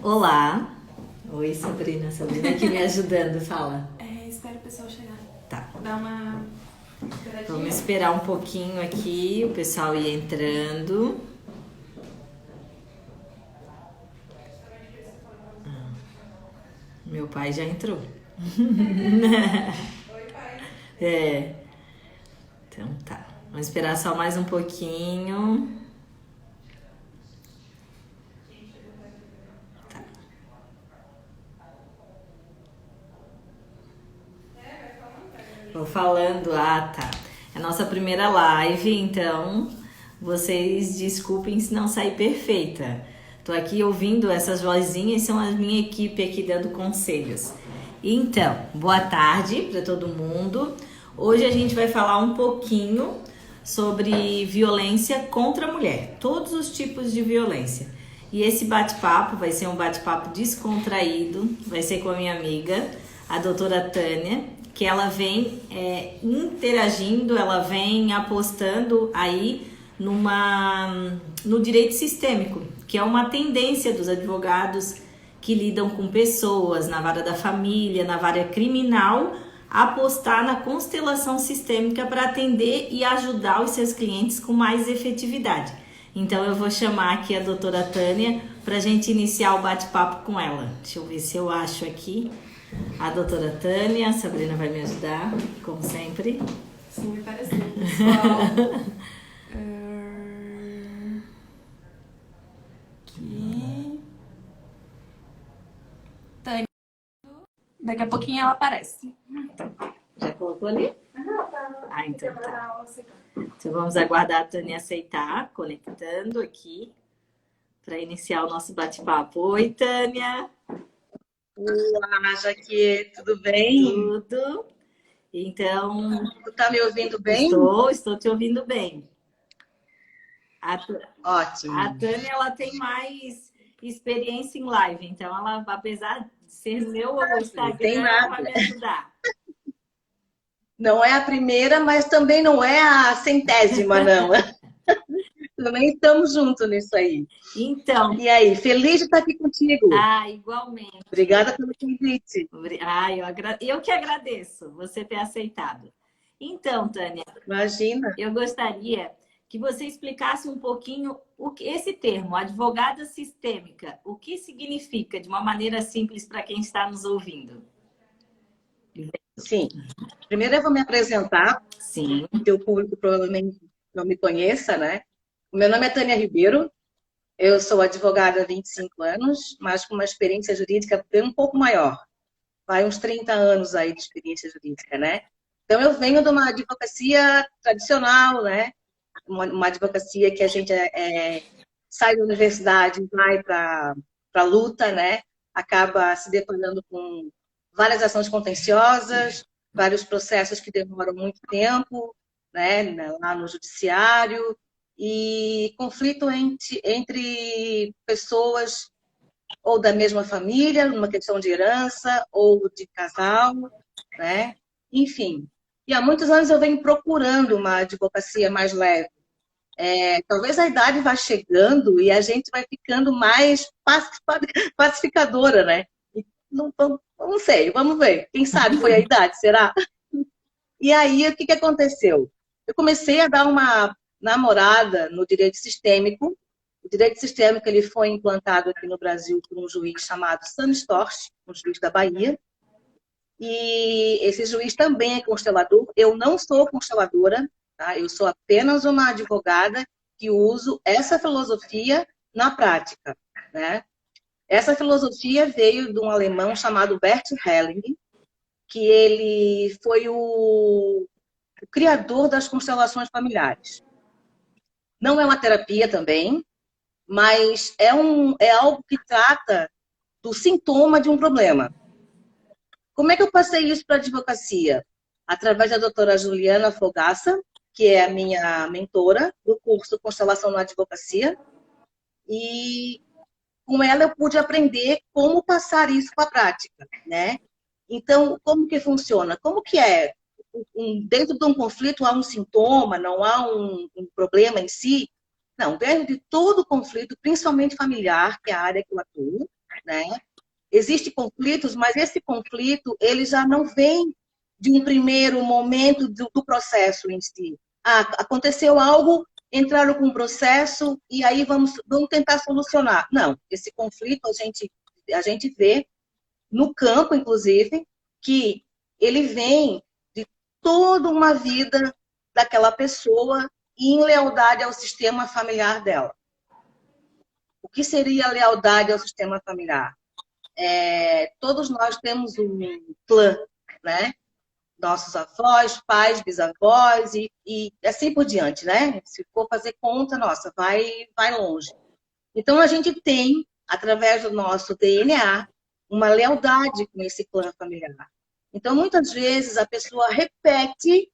Olá. Oi, Sabrina. Sabrina aqui me ajudando, fala. Espero o pessoal chegar. Tá. Dá uma esperadinha. Vamos esperar um pouquinho aqui, o pessoal ir entrando. Meu pai já entrou. Oi, pai. Então tá. Vamos esperar só mais um pouquinho. Tá. Vou falando, tá. É a nossa primeira live, então vocês desculpem se não sair perfeita. Tô aqui ouvindo essas vozinhas, são a minha equipe aqui dando conselhos. Então, boa tarde para todo mundo. Hoje a gente vai falar um pouquinho sobre violência contra a mulher, todos os tipos de violência. E esse bate-papo vai ser um bate-papo descontraído, vai ser com a minha amiga, a doutora Tânia, que ela vem interagindo, ela vem apostando aí no direito sistêmico, que é uma tendência dos advogados que lidam com pessoas na vara da família, na vara criminal, apostar na constelação sistêmica para atender e ajudar os seus clientes com mais efetividade. Então eu vou chamar aqui a doutora Tânia para a gente iniciar o bate-papo com ela. Deixa eu ver se eu acho aqui a doutora Tânia. A Sabrina vai me ajudar, como sempre. Sim, me pareceu, pessoal. Aqui. Tânia. Daqui a pouquinho ela aparece. Já colocou ali? Então tá. Então vamos aguardar a Tânia aceitar, conectando aqui para iniciar o nosso bate-papo. Oi, Tânia. Olá, Jaque, tudo bem? Tudo. Então, Tu tá me ouvindo bem? Estou te ouvindo bem. Ótimo. A Tânia, ela tem mais experiência em live, então ela, apesar de ser meu Instagram, ela vai me ajudar. Não é a primeira, mas também não é a centésima, não. Também estamos juntos nisso aí. Então. E aí, feliz de estar aqui contigo. Igualmente. Obrigada pelo convite. Eu que agradeço você ter aceitado. Então, Tânia. Imagina. Eu gostaria que você explicasse um pouquinho esse termo, advogada sistêmica. O que significa, de uma maneira simples, para quem está nos ouvindo? Sim. Primeiro eu vou me apresentar. Sim. O teu público provavelmente não me conheça, né? O meu nome é Tânia Ribeiro. Eu sou advogada há 25 anos, mas com uma experiência jurídica bem um pouco maior. Vai uns 30 anos aí de experiência jurídica, né? Então, eu venho de uma advocacia tradicional, né? Uma advocacia que a gente sai da universidade, vai para a luta, né? Acaba se deparando com várias ações contenciosas, vários processos que demoram muito tempo, né? Lá no judiciário, e conflito entre pessoas ou da mesma família, numa questão de herança, ou de casal, né? Enfim. E há muitos anos eu venho procurando uma advocacia mais leve. Talvez a idade vá chegando e a gente vai ficando mais pacificadora, né? Não sei, vamos ver. Quem sabe foi a idade, será? E aí, o que aconteceu? Eu comecei a dar uma namorada no direito sistêmico. O direito sistêmico ele foi implantado aqui no Brasil por um juiz chamado Sam Storch, um juiz da Bahia. E esse juiz também é constelador. Eu não sou consteladora, tá? Eu sou apenas uma advogada que uso essa filosofia na prática, né? Essa filosofia veio de um alemão chamado Bert Helling, que ele foi o criador das constelações familiares. Não é uma terapia também, mas é algo que trata do sintoma de um problema. Como é que eu passei isso para a advocacia? Através da doutora Juliana Fogaça, que é a minha mentora do curso Constelação na Advocacia, e com ela eu pude aprender como passar isso para a prática, né? Então, como que funciona? Como que é? Dentro de um conflito há um sintoma, não há um problema em si. Não, dentro de todo conflito, principalmente familiar, que é a área que eu atuo, né? Existem conflitos, mas esse conflito, ele já não vem de um primeiro momento do processo em si. Ah, aconteceu algo, entraram com um processo e aí vamos tentar solucionar. Não, esse conflito a gente vê no campo, inclusive, que ele vem de toda uma vida daquela pessoa em lealdade ao sistema familiar dela. O que seria a lealdade ao sistema familiar? Todos nós temos um clã, né? Nossos avós, pais, bisavós e assim por diante, né? Se for fazer conta, nossa, vai longe. Então, a gente tem, através do nosso DNA, uma lealdade com esse clã familiar. Então, muitas vezes, a pessoa repete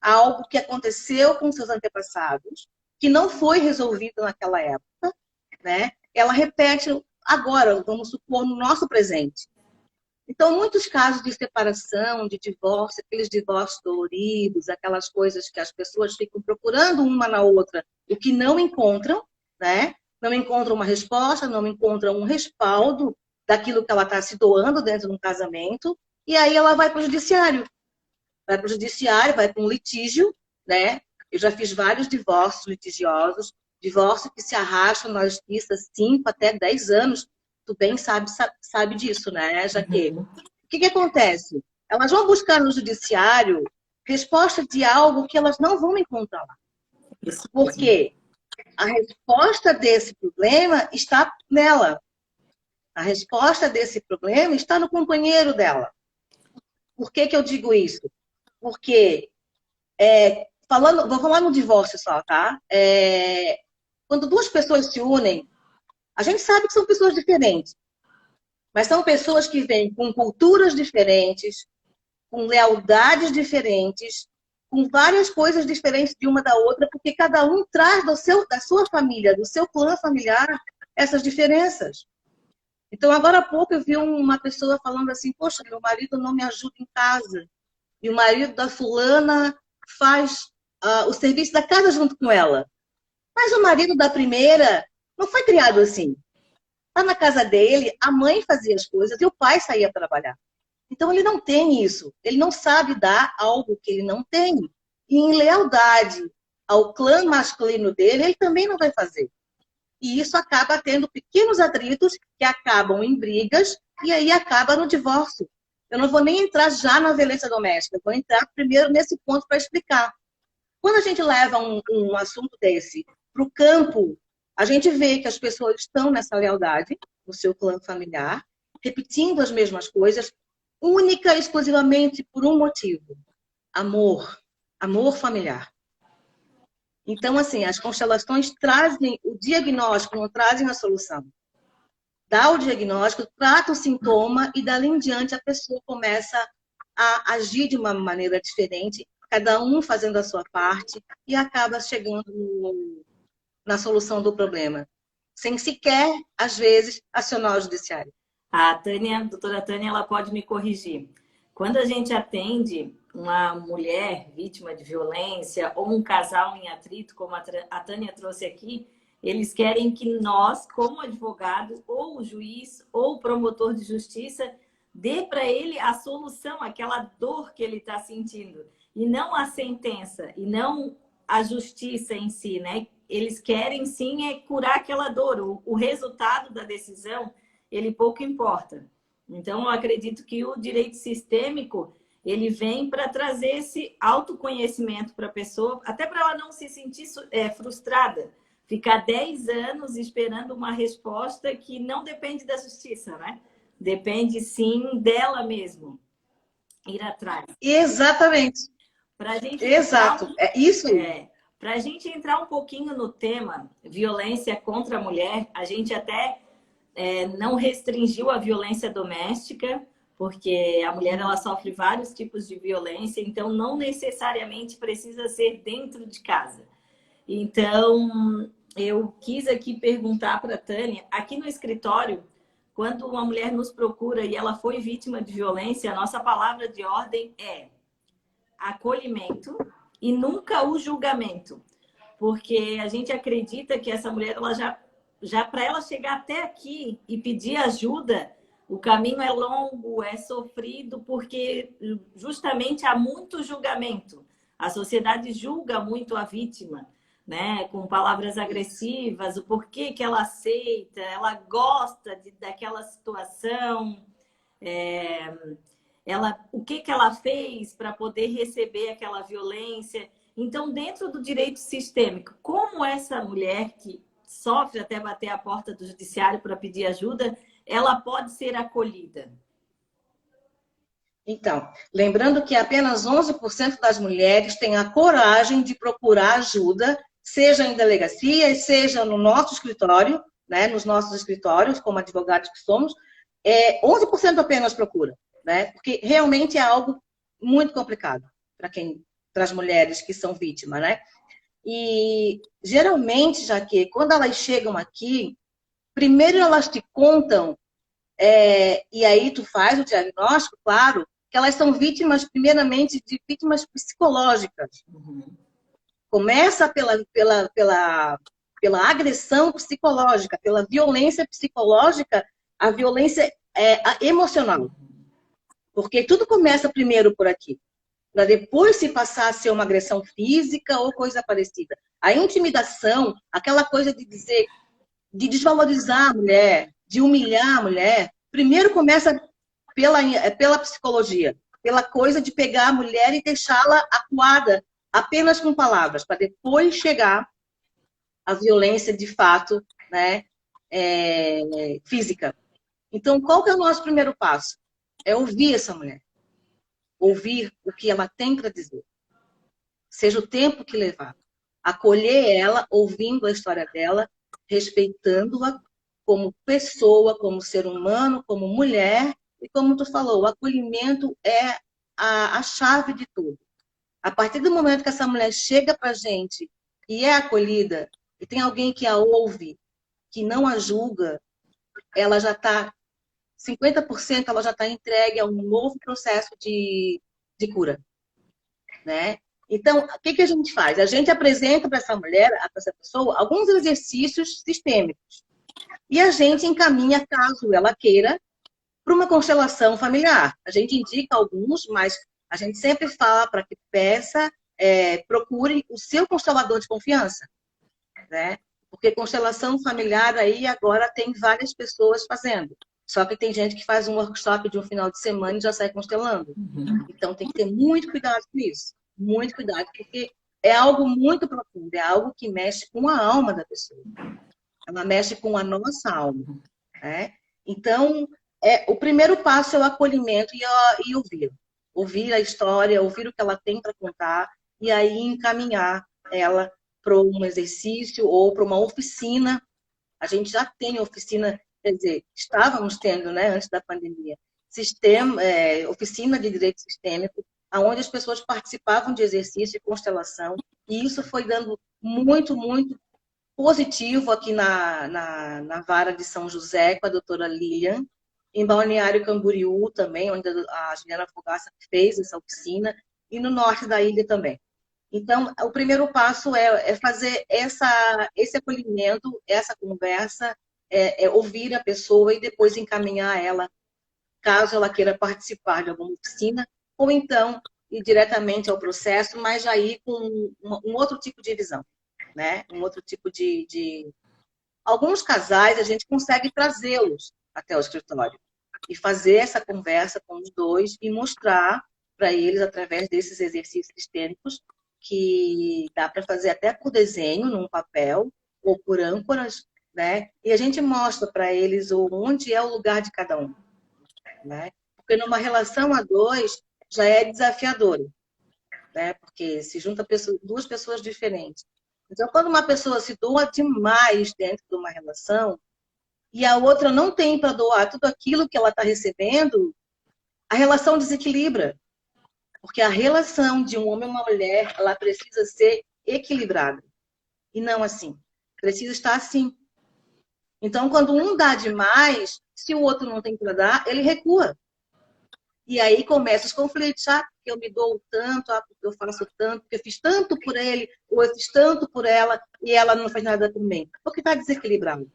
algo que aconteceu com seus antepassados, que não foi resolvido naquela época, né? Ela repete agora, vamos supor, no nosso presente. Então, muitos casos de separação, de divórcio, aqueles divórcios doloridos, aquelas coisas que as pessoas ficam procurando uma na outra, o que não encontram, né? Não encontram uma resposta, não encontram um respaldo daquilo que ela está se doando dentro de um casamento, e aí ela vai para o judiciário. Vai para o judiciário, vai para um litígio, né? Eu já fiz vários divórcios litigiosos, divórcio que se arrastam na justiça 5 até 10 anos. Tu bem sabe disso, né, Jaque? Uhum. O que acontece? Elas vão buscar no judiciário resposta de algo que elas não vão encontrar lá. Isso Por mesmo. quê? A resposta desse problema está nela. A resposta desse problema está no companheiro dela. Por que eu digo isso? Porque, vou falar no divórcio só, tá? Quando duas pessoas se unem, a gente sabe que são pessoas diferentes, mas são pessoas que vêm com culturas diferentes, com lealdades diferentes, com várias coisas diferentes de uma da outra, porque cada um traz da sua família, do seu clã familiar, essas diferenças. Então, agora há pouco eu vi uma pessoa falando assim, poxa, meu marido não me ajuda em casa. E o marido da fulana faz o serviço da casa junto com ela. Mas o marido da primeira não foi criado assim. Lá na casa dele, a mãe fazia as coisas e o pai saía trabalhar. Então, ele não tem isso. Ele não sabe dar algo que ele não tem. E em lealdade ao clã masculino dele, ele também não vai fazer. E isso acaba tendo pequenos atritos que acabam em brigas e aí acaba no divórcio. Eu não vou nem entrar já na violência doméstica, eu vou entrar primeiro nesse ponto para explicar. Quando a gente leva um assunto desse para o campo, a gente vê que as pessoas estão nessa lealdade, no seu clã familiar, repetindo as mesmas coisas, única e exclusivamente por um motivo: amor. Amor familiar. Então, assim, as constelações trazem o diagnóstico, não trazem a solução. Dá o diagnóstico, trata o sintoma e dali em diante a pessoa começa a agir de uma maneira diferente, cada um fazendo a sua parte e acaba chegando na solução do problema, sem sequer, às vezes, acionar o judiciário. A Tânia, a doutora Tânia, ela pode me corrigir. Quando a gente atende uma mulher vítima de violência ou um casal em atrito, como a Tânia trouxe aqui, eles querem que nós, como advogado, ou o juiz, ou o promotor de justiça, dê para ele a solução, aquela dor que ele está sentindo. E não a sentença, e não a justiça em si, né? Eles querem, sim, curar aquela dor. O resultado da decisão, ele pouco importa. Então, eu acredito que o direito sistêmico, ele vem para trazer esse autoconhecimento para a pessoa, até para ela não se sentir frustrada. Ficar 10 anos esperando uma resposta que não depende da justiça, né? Depende, sim, dela mesmo. Ir atrás. Exatamente. Pra gente Exato. É isso aí. Para a gente entrar um pouquinho no tema violência contra a mulher, a gente até não restringiu a violência doméstica, porque a mulher ela sofre vários tipos de violência, então não necessariamente precisa ser dentro de casa. Então, eu quis aqui perguntar para a Tânia, aqui no escritório, quando uma mulher nos procura e ela foi vítima de violência, a nossa palavra de ordem é acolhimento e nunca o julgamento. porque a gente acredita que essa mulher, ela já para ela chegar até aqui e pedir ajuda, o caminho é longo, é sofrido, porque justamente há muito julgamento. A sociedade julga muito a vítima, né? Com palavras agressivas, o porquê que ela aceita, ela gosta daquela situação, é, o que ela fez para poder receber aquela violência. Então, dentro do direito sistêmico, como essa mulher que sofre até bater a porta do judiciário para pedir ajuda, ela pode ser acolhida? Então, lembrando que apenas 11% das mulheres têm a coragem de procurar ajuda, seja em delegacias, seja no nosso escritório, né, nos nossos escritórios, como advogados que somos, 11% apenas procura, né, porque realmente é algo muito complicado para as mulheres que são vítimas, né? E geralmente, já que quando elas chegam aqui, primeiro elas te contam, e aí tu faz o diagnóstico, claro, que elas são vítimas, primeiramente, de vítimas psicológicas. Uhum. Começa pela agressão psicológica, pela violência psicológica, a violência emocional. Porque tudo começa primeiro por aqui, para depois se passar a ser uma agressão física ou coisa parecida. A intimidação, aquela coisa de dizer, de desvalorizar a mulher, de humilhar a mulher, primeiro começa pela psicologia, pela coisa de pegar a mulher e deixá-la acuada apenas com palavras, para depois chegar à violência de fato, né, física. Então, qual que é o nosso primeiro passo? É ouvir essa mulher. Ouvir o que ela tem para dizer. Seja o tempo que levar. Acolher ela, ouvindo a história dela, respeitando-a como pessoa, como ser humano, como mulher. E como tu falou, o acolhimento é a chave de tudo. A partir do momento que essa mulher chega para a gente e é acolhida, e tem alguém que a ouve, que não a julga, ela já está, 50% ela já está entregue a um novo processo de cura, né? Então, o que a gente faz? A gente apresenta para essa mulher, para essa pessoa, alguns exercícios sistêmicos. E a gente encaminha, caso ela queira, para uma constelação familiar. A gente indica alguns, mas a gente sempre fala para que peça, procure o seu constelador de confiança, né? Porque constelação familiar aí agora tem várias pessoas fazendo. Só que tem gente que faz um workshop de um final de semana e já sai constelando. Uhum. Então tem que ter muito cuidado com isso. Muito cuidado, porque é algo muito profundo, é algo que mexe com a alma da pessoa. Ela mexe com a nossa alma, né? Então, o primeiro passo é o acolhimento e ouvir. Ouvir a história, ouvir o que ela tem para contar e aí encaminhar ela para um exercício ou para uma oficina. A gente já tem oficina, quer dizer, estávamos tendo, né, antes da pandemia, oficina de direito sistêmico, onde as pessoas participavam de exercício de constelação, e isso foi dando muito, muito positivo aqui na Vara de São José, com a doutora Lilian, em Balneário Camboriú também, onde a Juliana Fogaça fez essa oficina, e no norte da ilha também. Então, o primeiro passo é fazer esse acolhimento, essa conversa, ouvir a pessoa e depois encaminhar ela, caso ela queira participar de alguma oficina, ou então ir diretamente ao processo, mas já ir com um outro tipo de visão, né? Um outro tipo de... Alguns casais a gente consegue trazê-los até o escritório e fazer essa conversa com os dois e mostrar para eles, através desses exercícios sistêmicos, que dá para fazer até por desenho, num papel, ou por âncoras, né? E a gente mostra para eles onde é o lugar de cada um, né? Porque numa relação a dois já é desafiadora, né? Porque se junta duas pessoas diferentes. Então, quando uma pessoa se doa demais dentro de uma relação e a outra não tem para doar tudo aquilo que ela está recebendo, a relação desequilibra. Porque a relação de um homem e uma mulher, ela precisa ser equilibrada. E não assim. Precisa estar assim. Então, quando um dá demais, se o outro não tem para dar, ele recua. E aí começam os conflitos, porque eu me dou tanto, porque eu faço tanto, porque eu fiz tanto por ele, ou eu fiz tanto por ela, e ela não faz nada por mim. Porque está desequilibrado,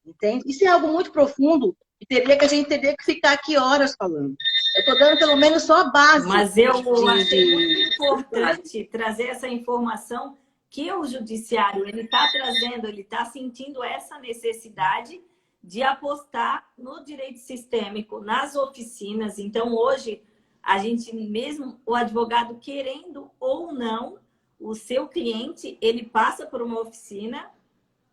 entende? Isso é algo muito profundo, e a gente teria que ficar aqui horas falando. Eu estou dando pelo menos só a base. Mas eu achei muito importante trazer essa informação que o judiciário ele está trazendo, ele está sentindo essa necessidade de apostar no direito sistêmico, nas oficinas. Então, hoje, a gente mesmo, o advogado querendo ou não, o seu cliente, ele passa por uma oficina,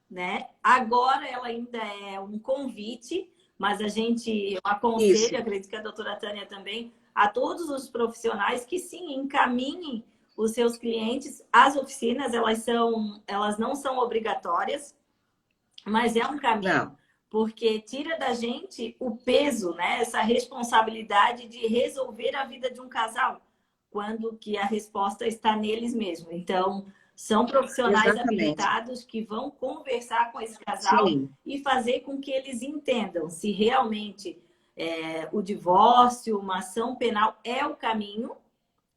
né? Agora ela ainda é um convite, mas eu aconselho, acredito que a doutora Tânia também, a todos os profissionais que sim, encaminhem os seus clientes. As oficinas, elas não são obrigatórias, mas é um caminho. Não. Porque tira da gente o peso, né? Essa responsabilidade de resolver a vida de um casal, quando que a resposta está neles mesmos. Então, são profissionais habilitados que vão conversar com esse casal e fazer com que eles entendam se realmente o divórcio, uma ação penal é o caminho,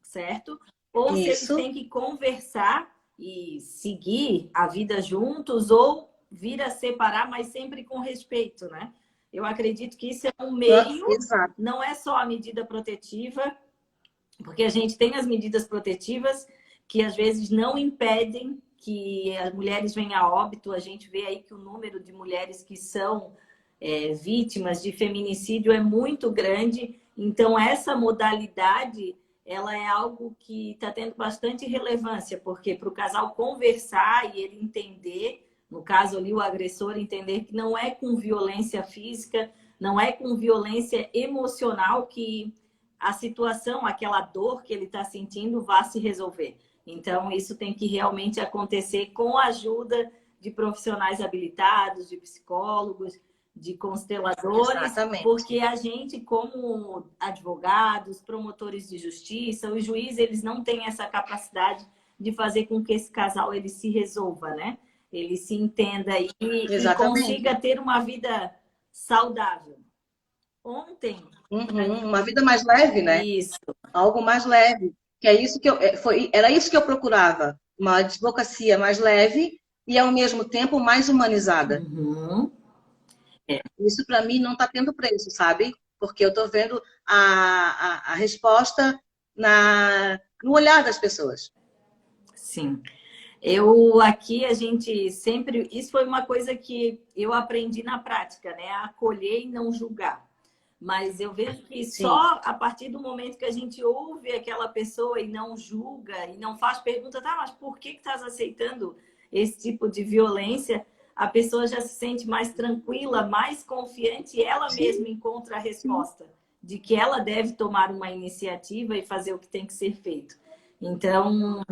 certo? Ou se eles têm que conversar e seguir a vida juntos, ou vir a separar, mas sempre com respeito, né? Eu acredito que isso é um meio, não é só a medida protetiva, porque a gente tem as medidas protetivas que às vezes não impedem que as mulheres venham a óbito. A gente vê aí que o número de mulheres que são vítimas de feminicídio é muito grande. Então, essa modalidade, ela é algo que está tendo bastante relevância, porque para o casal conversar e ele entender, no caso ali o agressor entender que não é com violência física, não é com violência emocional que a situação, aquela dor que ele está sentindo vai se resolver. Então, isso tem que realmente acontecer com a ajuda de profissionais habilitados, de psicólogos, de consteladores, porque a gente, como advogados, promotores de justiça, os juízes, eles não têm essa capacidade de fazer com que esse casal ele se resolva, né? Ele se entenda e consiga ter uma vida saudável. Ontem... uma vida mais leve, né? Isso. Algo mais leve. Que é isso que era isso que eu procurava. Uma advocacia mais leve e, ao mesmo tempo, mais humanizada. Isso, para mim, não está tendo preço, sabe? Porque eu estou vendo a resposta no olhar das pessoas. Sim. A gente sempre... Isso foi uma coisa que eu aprendi na prática, né? Acolher e não julgar. Mas eu vejo que só a partir do momento que a gente ouve aquela pessoa e não julga, e não faz pergunta, tá, mas por que estás aceitando esse tipo de violência? A pessoa já se sente mais tranquila, mais confiante, e ela mesma encontra a resposta de que ela deve tomar uma iniciativa e fazer o que tem que ser feito. Então,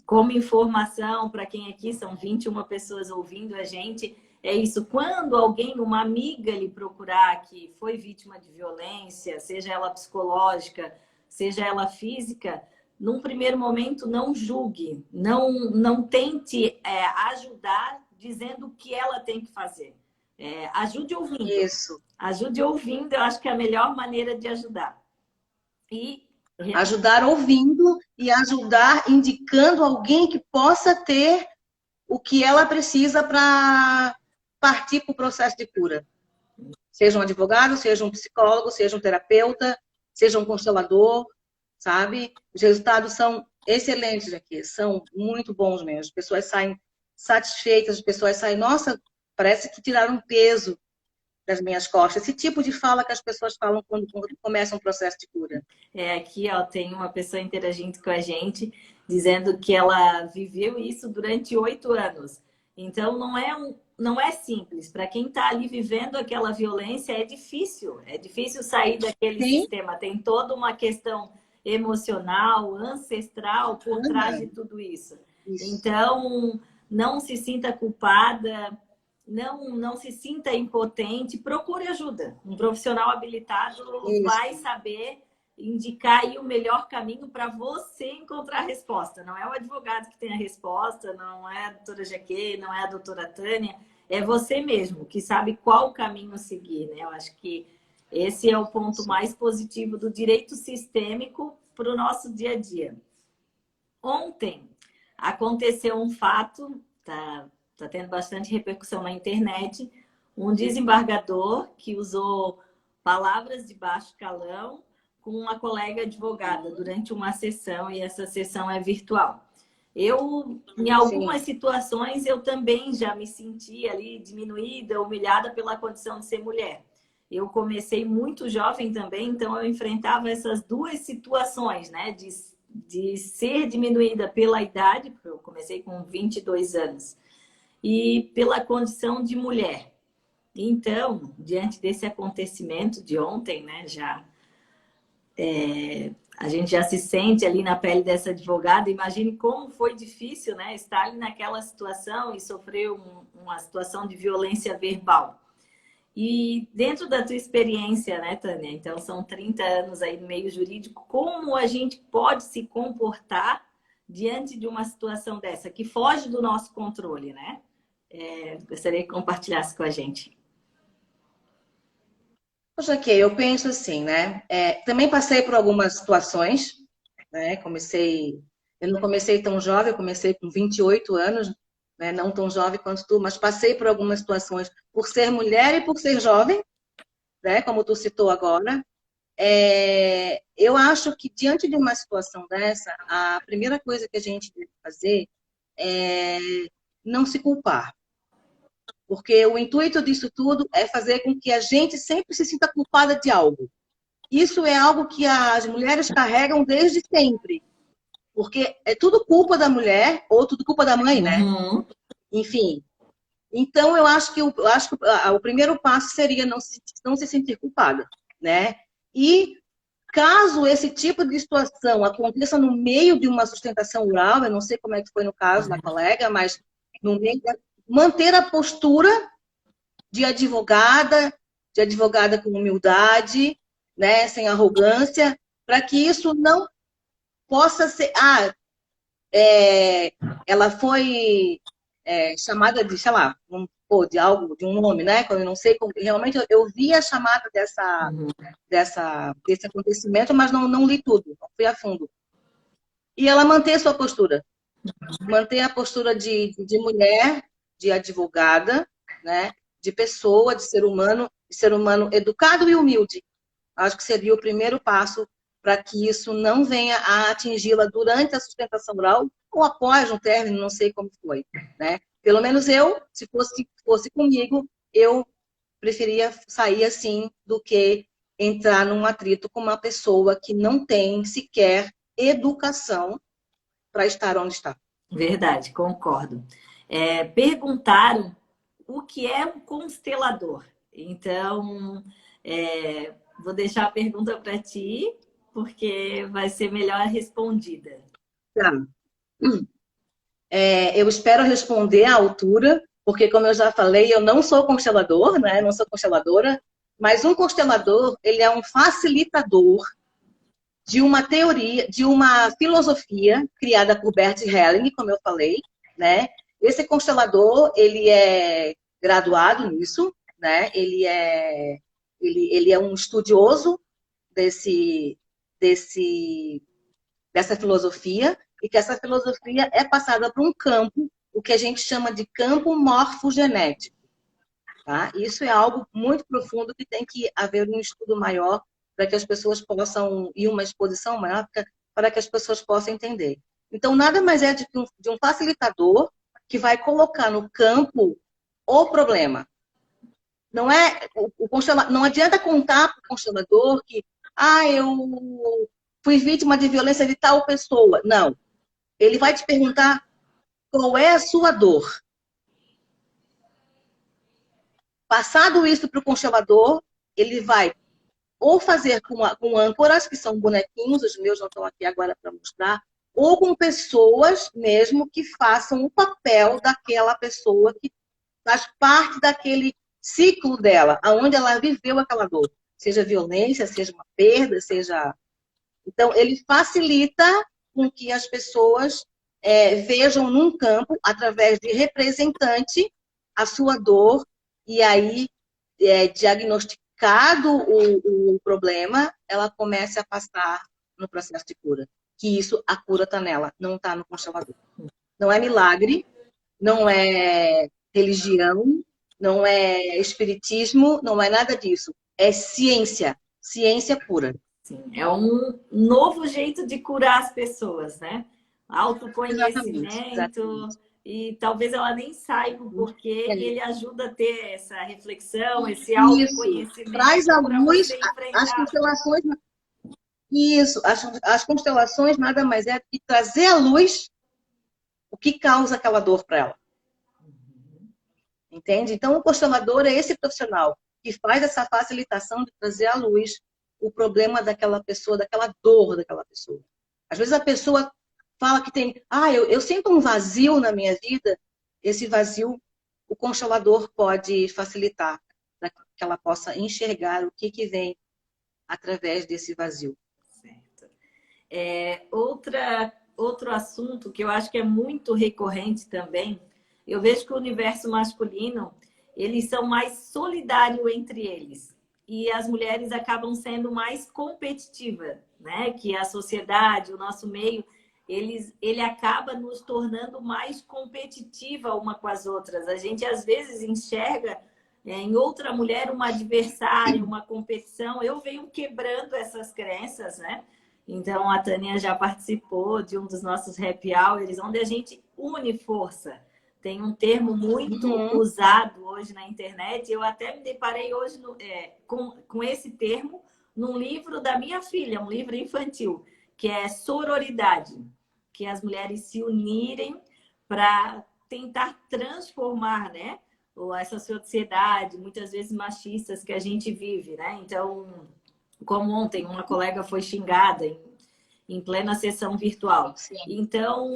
como informação para quem aqui, são 21 pessoas ouvindo a gente, é isso. Quando alguém, uma amiga lhe procurar que foi vítima de violência, seja ela psicológica, seja ela física, num primeiro momento não julgue, não tente ajudar dizendo o que ela tem que fazer. Ajude ouvindo. Isso. Ajude ouvindo, eu acho que é a melhor maneira de ajudar. Ajudar ouvindo e ajudar indicando alguém que possa ter o que ela precisa para partir para o processo de cura. Seja um advogado, seja um psicólogo, seja um terapeuta, seja um constelador, sabe? Os resultados são excelentes aqui, são muito bons mesmo. As pessoas saem satisfeitas, as pessoas saem, nossa, parece que tiraram um peso das minhas costas. Esse tipo de fala que as pessoas falam quando começam um processo de cura. Aqui, ó, tem uma pessoa interagindo com a gente, dizendo que ela viveu isso durante 8 anos. Então, não é simples. Para quem está ali vivendo aquela violência, é difícil sair daquele sistema. Tem toda uma questão emocional, ancestral por trás de tudo isso. Então, não se sinta culpada, não se sinta impotente, procure ajuda. Um profissional habilitado vai saber indicar aí o melhor caminho para você encontrar a resposta. Não é o advogado que tem a resposta, não é a doutora Jaque, não é a doutora Tânia, é você mesmo que sabe qual caminho seguir, né? Eu acho que Esse é o ponto mais positivo do direito sistêmico para o nosso dia a dia. Ontem aconteceu um fato, tá tendo bastante repercussão na internet, um desembargador que usou palavras de baixo calão com uma colega advogada durante uma sessão, e essa sessão é virtual. Em algumas situações, eu também já me senti ali diminuída, humilhada pela condição de ser mulher. Eu comecei muito jovem também, então eu enfrentava essas duas situações, né? De ser diminuída pela idade, porque eu comecei com 22 anos, e pela condição de mulher. Então, diante desse acontecimento de ontem, né, a gente já se sente ali na pele dessa advogada. Imagine como foi difícil, né, estar ali naquela situação e sofrer uma situação de violência verbal. E dentro da tua experiência, né, Tânia? Então, são 30 anos aí no meio jurídico. Como a gente pode se comportar diante de uma situação dessa, que foge do nosso controle, né? Gostaria que compartilhasse com a gente. Poxa, que eu penso assim, né? Também passei por algumas situações, né? Eu não comecei tão jovem, eu comecei com 28 anos, né? Não tão jovem quanto tu, mas passei por algumas situações por ser mulher e por ser jovem, né? Como tu citou agora. Eu acho que diante de uma situação dessa, a primeira coisa que a gente deve fazer é não se culpar. Porque o intuito disso tudo é fazer com que a gente sempre se sinta culpada de algo. Isso é algo que as mulheres carregam desde sempre. Porque é tudo culpa da mulher ou tudo culpa da mãe, né? Uhum. Enfim. Então, eu acho que o primeiro passo seria não se sentir culpada, né? E caso esse tipo de situação aconteça no meio de uma sustentação oral, eu não sei como é que foi no caso da colega, mas no meio manter a postura de advogada com humildade, né, sem arrogância, para que isso não possa ser... ela foi chamada de, sei lá, de algo, de um nome, né? Quando eu não sei como... Realmente, eu vi a chamada desse acontecimento, mas não li tudo, não fui a fundo. E ela manter sua postura. Manter a postura de mulher, de advogada, né? De pessoa, de ser humano educado e humilde. Acho que seria o primeiro passo para que isso não venha a atingi-la durante a sustentação oral ou após um término, não sei como foi, né? Pelo menos eu, se fosse comigo, eu preferia sair assim do que entrar num atrito com uma pessoa que não tem sequer educação para estar onde está. Verdade, concordo. Perguntaram o que é um constelador. Então, vou deixar a pergunta para ti, porque vai ser melhor respondida. Tá. Eu espero responder à altura, porque, como eu já falei, eu não sou constelador, né? Não sou consteladora, mas um constelador, ele é um facilitador de uma teoria, de uma filosofia criada por Bert Helling, como eu falei, né? Esse constelador, ele é graduado nisso, né? Ele é um estudioso dessa filosofia, e que essa filosofia é passada por um campo, o que a gente chama de campo morfogenético. Tá? Isso é algo muito profundo que tem que haver um estudo maior para que as pessoas possam, e uma exposição maior, para que as pessoas possam entender. Então, nada mais é de um facilitador que vai colocar no campo o problema. Não não adianta contar para o constelador que eu fui vítima de violência de tal pessoa. Não. Ele vai te perguntar qual é a sua dor. Passado isso para o constelador, ele vai ou fazer com âncoras, que são bonequinhos, os meus não estão aqui agora para mostrar, ou com pessoas mesmo que façam o papel daquela pessoa que faz parte daquele ciclo dela, aonde ela viveu aquela dor. Seja violência, seja uma perda, seja... Então, ele facilita com que as pessoas vejam num campo, através de representante, a sua dor, e aí diagnosticar identificado o problema, ela comece a passar no processo de cura. Que isso, a cura está nela, não está no constelador. Não é milagre, não é religião, não é espiritismo, não é nada disso. É ciência, ciência pura. Sim, é um novo jeito de curar as pessoas, né? Exatamente, Autoconhecimento, exatamente. e talvez ela nem saiba o porquê, e ele ajuda a ter essa reflexão, esse Isso, traz autoconhecimento à para luz você as enfrentar. constelações. Isso, as constelações nada mais é do que trazer à luz o que causa aquela dor para ela. Entende? Então, o constelador é esse profissional que faz essa facilitação de trazer à luz o problema daquela pessoa, daquela dor daquela pessoa. Às vezes a pessoa fala que tem, eu sinto um vazio na minha vida. Esse vazio, o constelador pode facilitar para que ela possa enxergar o que vem através desse vazio. Certo. Outro assunto que eu acho que é muito recorrente também, eu vejo que o universo masculino, eles são mais solidários entre eles. E as mulheres acabam sendo mais competitivas, né? Que a sociedade, o nosso meio, ele acaba nos tornando mais competitiva uma com as outras. A gente, às vezes, enxerga em outra mulher uma adversária, uma competição. Eu venho quebrando essas crenças, né? Então, a Tânia já participou de um dos nossos happy hours, onde a gente une força. Tem um termo muito usado hoje na internet. Eu até me deparei hoje com esse termo num livro da minha filha, um livro infantil, que é sororidade, que as mulheres se unirem para tentar transformar, né? Ou essa sociedade, muitas vezes machistas, que a gente vive, né? Então, como ontem, uma colega foi xingada em plena sessão virtual. Sim. Então,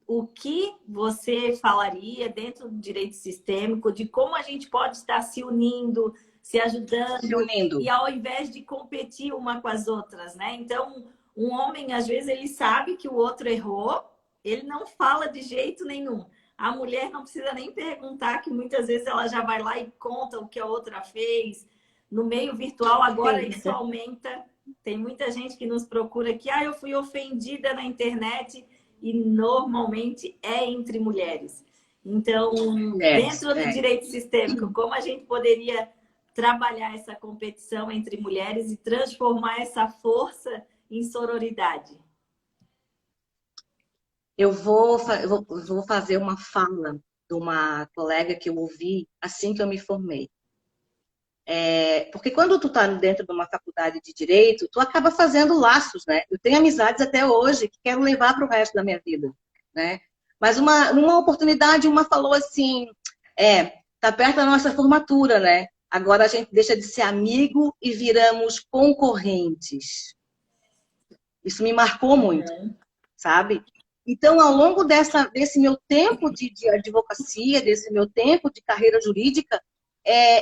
o que você falaria dentro do direito sistêmico de como a gente pode estar se unindo, se ajudando, Se unindo. e ao invés de competir uma com as outras, né? Então, um homem, às vezes, ele sabe que o outro errou, ele não fala de jeito nenhum. A mulher não precisa nem perguntar, que muitas vezes ela já vai lá e conta o que a outra fez. No meio virtual, agora isso aumenta. Tem muita gente que nos procura que eu fui ofendida na internet, e normalmente é entre mulheres. Então, dentro do direito sistêmico, como a gente poderia trabalhar essa competição entre mulheres e transformar essa força em sororidade? Eu vou fazer uma fala de uma colega que eu ouvi assim que eu me formei. Porque quando tu tá dentro de uma faculdade de direito, tu acaba fazendo laços, né? Eu tenho amizades até hoje que quero levar para o resto da minha vida, né? Mas numa oportunidade, uma falou assim, tá perto da nossa formatura, né? Agora a gente deixa de ser amigo e viramos concorrentes. Isso me marcou muito, sabe? Então, ao longo desse meu tempo de advocacia, desse meu tempo de carreira jurídica,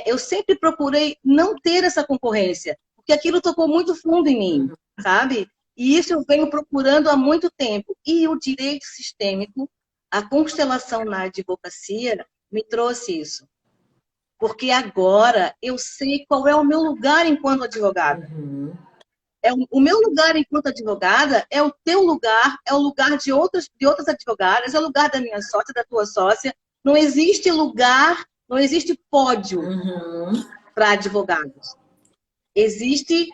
eu sempre procurei não ter essa concorrência, porque aquilo tocou muito fundo em mim, sabe? E isso eu venho procurando há muito tempo. E o direito sistêmico, a constelação na advocacia, me trouxe isso. Porque agora eu sei qual é o meu lugar enquanto advogada. O meu lugar enquanto advogada é o teu lugar, é o lugar de outras advogadas, é o lugar da minha sócia, da tua sócia. Não existe lugar, não existe pódio para advogados. Existe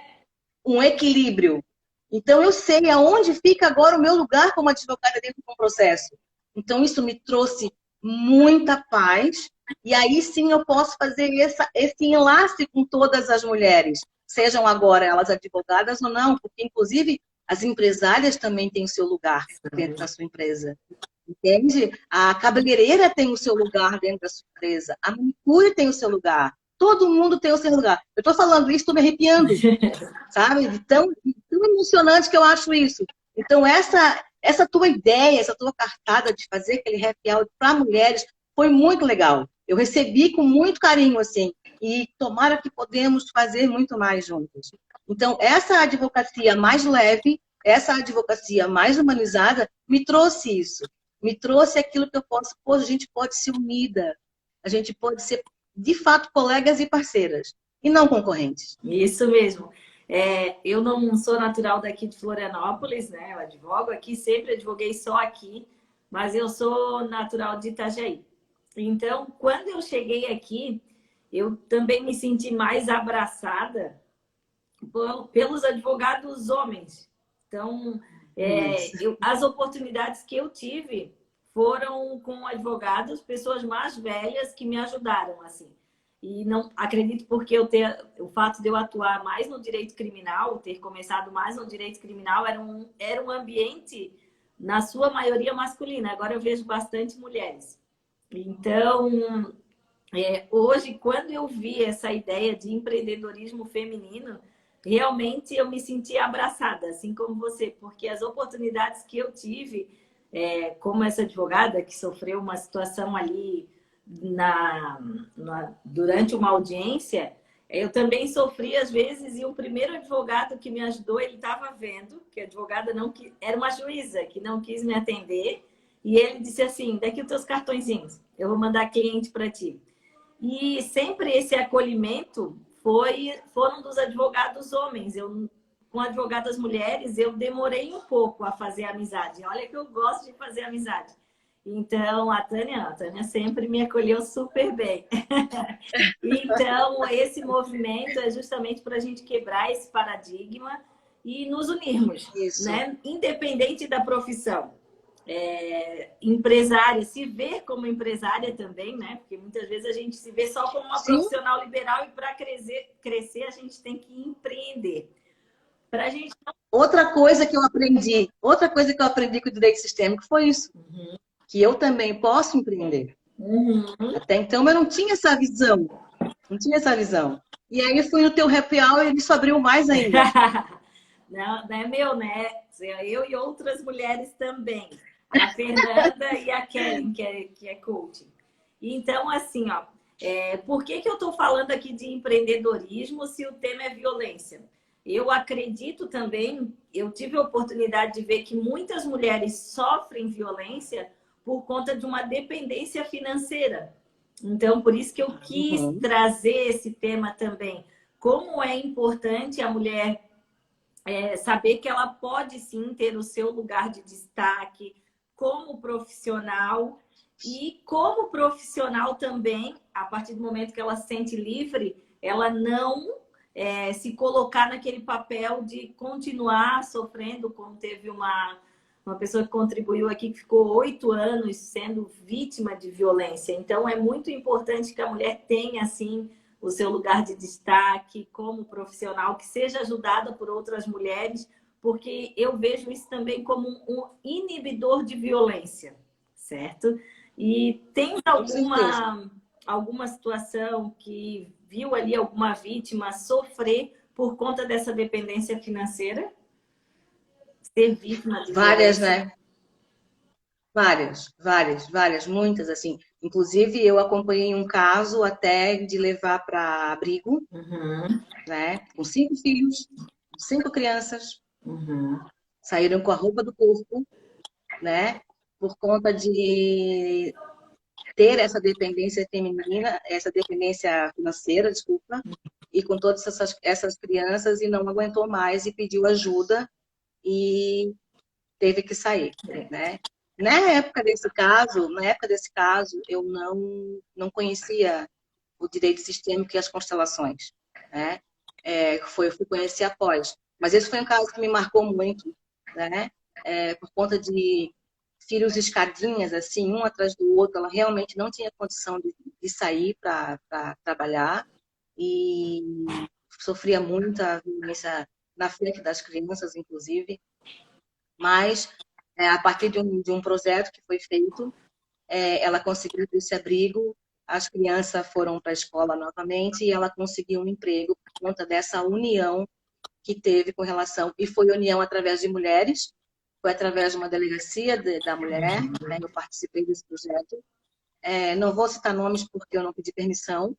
um equilíbrio. Então, eu sei aonde fica agora o meu lugar como advogada dentro de um processo. Então, isso me trouxe muita paz. E aí sim eu posso fazer esse enlace com todas as mulheres. Sejam agora elas advogadas ou não, porque, inclusive, as empresárias também têm o seu lugar dentro da sua empresa. Entende? A cabeleireira tem o seu lugar dentro da sua empresa. A manicure tem o seu lugar. Todo mundo tem o seu lugar. Eu estou falando isso, estou me arrepiando. Sabe? De tão emocionante que eu acho isso. Então, essa tua ideia, essa tua cartada de fazer aquele happy hour para mulheres foi muito legal. Eu recebi com muito carinho, assim. E tomara que podemos fazer muito mais juntos. Então, essa advocacia mais leve, essa advocacia mais humanizada, me trouxe isso. Me trouxe aquilo que eu posso... Pô, a gente pode ser unida. A gente pode ser, de fato, colegas e parceiras. e não concorrentes. Isso mesmo. Eu não sou natural daqui de Florianópolis, né? Eu advogo aqui, sempre advoguei só aqui, mas eu sou natural de Itajaí. Então, quando eu cheguei aqui, eu também me senti mais abraçada pelos advogados homens. Então, as oportunidades que eu tive foram com advogados, pessoas mais velhas que me ajudaram, assim. E não acredito porque o fato de eu atuar mais no direito criminal, ter começado mais no direito criminal, era um ambiente, na sua maioria, masculino. Agora eu vejo bastante mulheres. Então, hoje, quando eu vi essa ideia de empreendedorismo feminino, realmente eu me senti abraçada, assim como você, porque as oportunidades que eu tive, como essa advogada que sofreu uma situação ali durante uma audiência, eu também sofri às vezes, e o primeiro advogado que me ajudou, ele estava vendo que a advogada não era uma juíza que não quis me atender, e ele disse assim: daqui os teus cartõezinhos, eu vou mandar cliente para ti. E sempre esse acolhimento foram dos advogados homens. Com advogadas mulheres, eu demorei um pouco a fazer amizade. Olha que eu gosto de fazer amizade. Então, a Tânia sempre me acolheu super bem. Então, esse movimento é justamente para a gente quebrar esse paradigma e nos unirmos, Isso. né? Independente da profissão. Empresária, se ver como empresária também, né? Porque muitas vezes a gente se vê só como uma profissional liberal e para crescer a gente tem que empreender. Pra gente... Outra coisa que eu aprendi com o direito sistêmico foi isso. Que eu também posso empreender. Até então eu não tinha essa visão. E aí fui no teu happy hour e isso abriu mais ainda. Não é meu, né? Eu e outras mulheres também. A Fernanda e a Kellen, que é coaching. Então, assim, ó, por que eu estou falando aqui de empreendedorismo se o tema é violência? Eu acredito também, eu tive a oportunidade de ver que muitas mulheres sofrem violência por conta de uma dependência financeira. Então, por isso que eu quis trazer esse tema também. Como é importante a mulher saber que ela pode sim ter o seu lugar de destaque como profissional e como profissional também, a partir do momento que ela se sente livre, ela não se colocar naquele papel de continuar sofrendo, como teve uma pessoa que contribuiu aqui que ficou 8 anos sendo vítima de violência. Então, é muito importante que a mulher tenha, assim, o seu lugar de destaque como profissional, que seja ajudada por outras mulheres, porque eu vejo isso também como um inibidor de violência, certo? E tem alguma situação que viu ali alguma vítima sofrer por conta dessa dependência financeira? Ser vítima de várias, violência? né? Várias, muitas, assim. Inclusive, eu acompanhei um caso até de levar para abrigo, né? Com 5 filhos, 5 crianças, saíram com a roupa do corpo, né? Por conta de ter essa dependência feminina, essa dependência financeira, desculpa, e com todas essas crianças e não aguentou mais e pediu ajuda e teve que sair, né? Na época desse caso, eu não conhecia o direito sistêmico e as constelações, né? Eu fui conhecer após. Mas esse foi um caso que me marcou muito, né? Por conta de filhos escadinhas, assim, um atrás do outro. Ela realmente não tinha condição de sair para trabalhar e sofria muita violência na frente das crianças, inclusive. Mas, a partir de um projeto que foi feito, ela conseguiu esse abrigo, as crianças foram para a escola novamente e ela conseguiu um emprego por conta dessa união que teve com relação, e foi união através de mulheres, foi através de uma delegacia da mulher, né? Eu participei desse projeto. Não vou citar nomes porque eu não pedi permissão,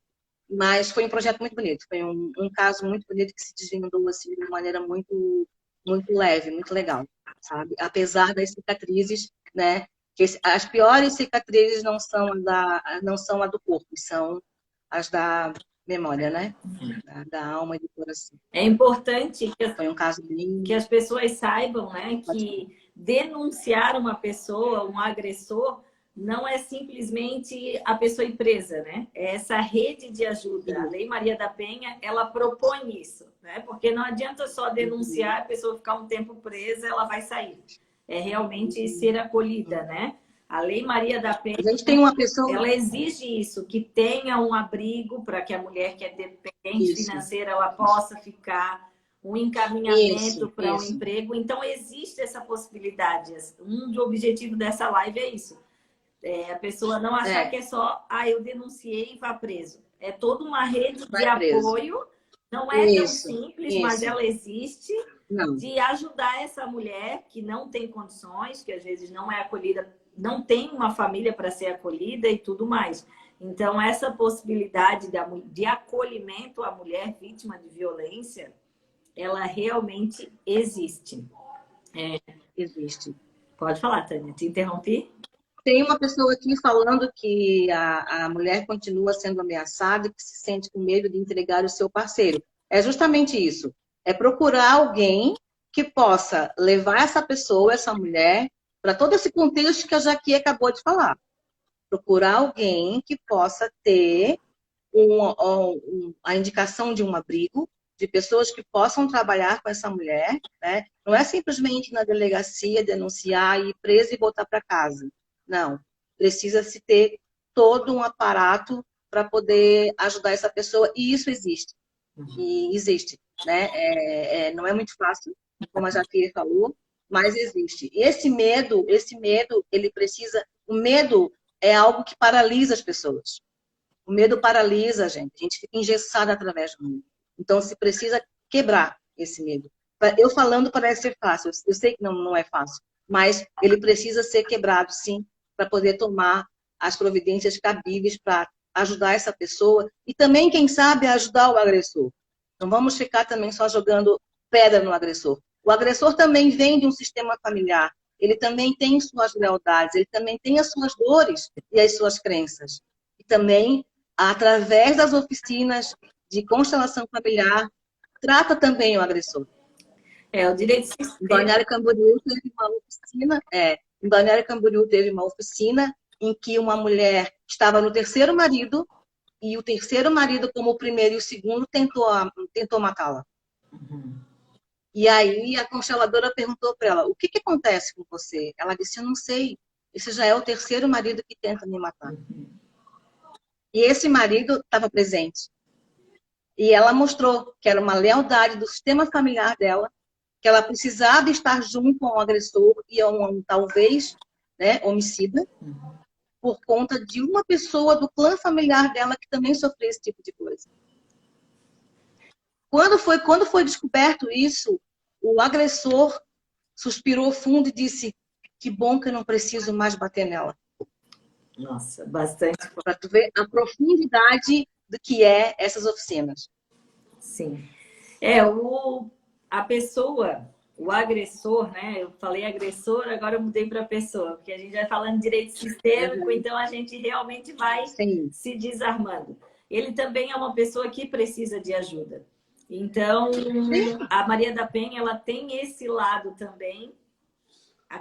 mas foi um projeto muito bonito, foi um caso muito bonito que se desvendou assim, de uma maneira muito, muito leve, muito legal, sabe? Apesar das cicatrizes, né? Que as piores cicatrizes não são a do corpo, são as memória, né? Da alma e do coração. É importante Foi um caso bem... que as pessoas saibam, né, que denunciar uma pessoa, um agressor, não é simplesmente a pessoa ir presa, né? É essa rede de ajuda. A Lei Maria da Penha, ela propõe isso, né? Porque não adianta só denunciar, a pessoa ficar um tempo presa, ela vai sair. É realmente ser acolhida, né? A Lei Maria da Penha, A gente tem uma pessoa... ela exige isso, que tenha um abrigo para que a mulher que é dependente financeira, ela possa ficar, um encaminhamento para um emprego. Então, existe essa possibilidade. Um dos objetivos dessa live é isso. A pessoa não achar que é só, eu denunciei e vá preso. É toda uma rede de apoio. Não é tão simples, mas ela existe. De ajudar essa mulher que não tem condições, que às vezes não é acolhida, não tem uma família para ser acolhida e tudo mais. Então, essa possibilidade de acolhimento à mulher vítima de violência, ela realmente existe. Existe. Pode falar, Tânia. Te interrompi? Tem uma pessoa aqui falando que a mulher continua sendo ameaçada e que se sente com medo de entregar o seu parceiro. É justamente isso. É procurar alguém que possa levar essa pessoa, essa mulher, para todo esse contexto que a Jaqui acabou de falar. Procurar alguém que possa ter a indicação de um abrigo, de pessoas que possam trabalhar com essa mulher, né? Não é simplesmente na delegacia denunciar, ir presa e voltar para casa. Não. Precisa-se ter todo um aparato para poder ajudar essa pessoa, e isso existe. E existe, né? Não é muito fácil, como a Jaqueline falou, mas existe. E esse medo, ele precisa... O medo é algo que paralisa as pessoas. O medo paralisa a gente fica engessado através do medo. Então, se precisa quebrar esse medo. Eu falando parece ser fácil, eu sei que não é fácil, mas ele precisa ser quebrado, sim, para poder tomar as providências cabíveis para ajudar essa pessoa e também, quem sabe, ajudar o agressor. Não vamos ficar também só jogando pedra no agressor. O agressor também vem de um sistema familiar, ele também tem suas lealdades, ele também tem as suas dores e as suas crenças. E também, através das oficinas de constelação familiar, trata também o agressor. O direito sistêmico. Em Balneário Camboriú teve uma oficina, em Balneário Camboriú teve uma oficina em que uma mulher estava no terceiro marido e o terceiro marido, como o primeiro e o segundo, tentou matá-la. E aí a consteladora perguntou para ela, o que acontece com você? Ela disse, eu não sei, esse já é o terceiro marido que tenta me matar. E esse marido estava presente. E ela mostrou que era uma lealdade do sistema familiar dela, que ela precisava estar junto a um agressor e a talvez, homicida, por conta de uma pessoa do clã familiar dela que também sofreu esse tipo de coisa. Quando foi descoberto isso, o agressor suspirou fundo e disse, que bom que eu não preciso mais bater nela. Nossa, bastante. Para tu ver a profundidade do que é essas oficinas. Sim. A pessoa, o agressor, né? Eu falei agressor, agora eu mudei para pessoa, porque a gente vai falando de direito sistêmico, então a gente realmente vai se desarmando. Ele também é uma pessoa que precisa de ajuda. Então, a Maria da Penha, ela tem esse lado também,